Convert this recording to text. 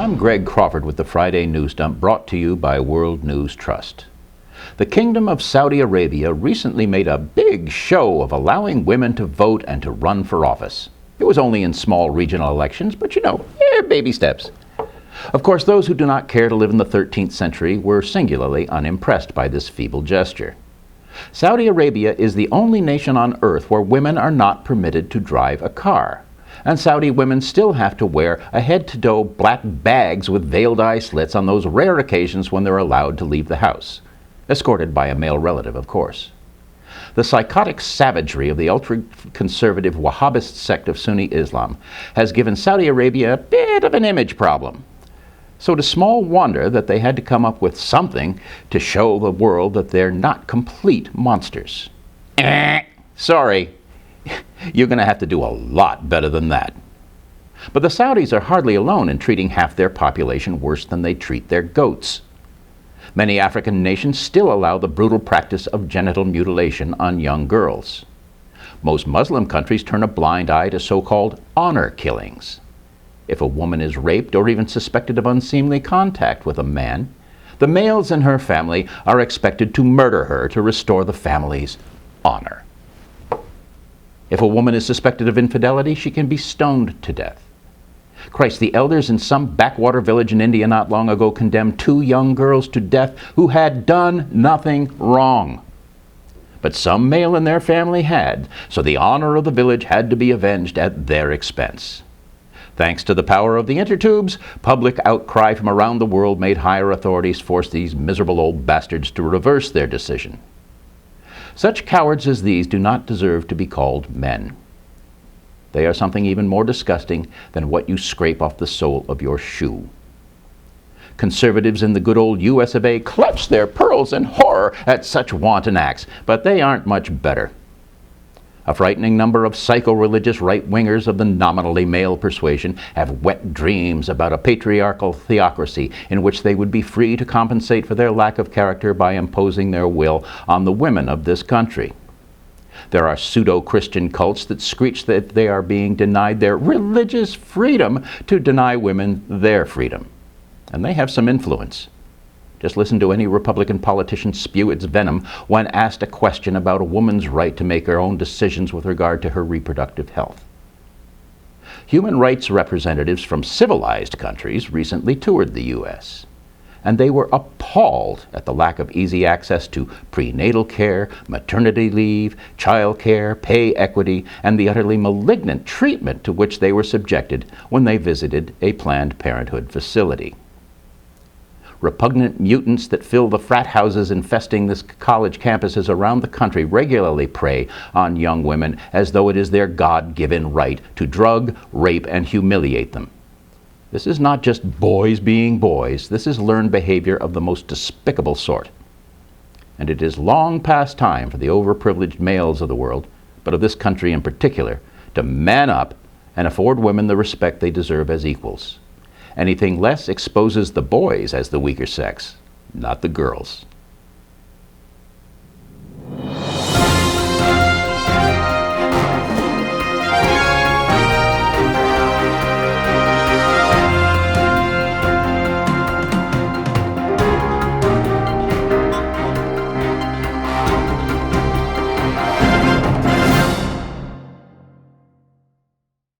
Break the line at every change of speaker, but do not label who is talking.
I'm Greg Crawford with the Friday News Dump, brought to you by World News Trust. The Kingdom of Saudi Arabia recently made a big show of allowing women to vote and to run for office. It was only in small regional elections, but baby steps. Of course, those who do not care to live in the 13th century were singularly unimpressed by this feeble gesture. Saudi Arabia is the only nation on earth where women are not permitted to drive a car. And Saudi women still have to wear a head-to-toe black bags with veiled eye slits on those rare occasions when they're allowed to leave the house. Escorted by a male relative, of course. The psychotic savagery of the ultra-conservative Wahhabist sect of Sunni Islam has given Saudi Arabia a bit of an image problem. So it is small wonder that they had to come up with something to show the world that they're not complete monsters. Sorry. You're going to have to do a lot better than that. But the Saudis are hardly alone in treating half their population worse than they treat their goats. Many African nations still allow the brutal practice of genital mutilation on young girls. Most Muslim countries turn a blind eye to so-called honor killings. If a woman is raped or even suspected of unseemly contact with a man, the males in her family are expected to murder her to restore the family's honor. If a woman is suspected of infidelity, she can be stoned to death. Christ, the elders in some backwater village in India not long ago condemned 2 young girls to death who had done nothing wrong. But some male in their family had, so the honor of the village had to be avenged at their expense. Thanks to the power of the intertubes, public outcry from around the world made higher authorities force these miserable old bastards to reverse their decision. Such cowards as these do not deserve to be called men. They are something even more disgusting than what you scrape off the sole of your shoe. Conservatives in the good old US of A clutch their pearls in horror at such wanton acts, but they aren't much better. A frightening number of psycho-religious right-wingers of the nominally male persuasion have wet dreams about a patriarchal theocracy in which they would be free to compensate for their lack of character by imposing their will on the women of this country. There are pseudo-Christian cults that screech that they are being denied their religious freedom to deny women their freedom. And they have some influence. Just listen to any Republican politician spew its venom when asked a question about a woman's right to make her own decisions with regard to her reproductive health. Human rights representatives from civilized countries recently toured the U.S., and they were appalled at the lack of easy access to prenatal care, maternity leave, child care, pay equity, and the utterly malignant treatment to which they were subjected when they visited a Planned Parenthood facility. Repugnant mutants that fill the frat houses infesting this college campuses around the country regularly prey on young women as though it is their God-given right to drug, rape, and humiliate them. This is not just boys being boys. This is learned behavior of the most despicable sort. And it is long past time for the overprivileged males of the world, but of this country in particular, to man up and afford women the respect they deserve as equals. Anything less exposes the boys as the weaker sex, not the girls.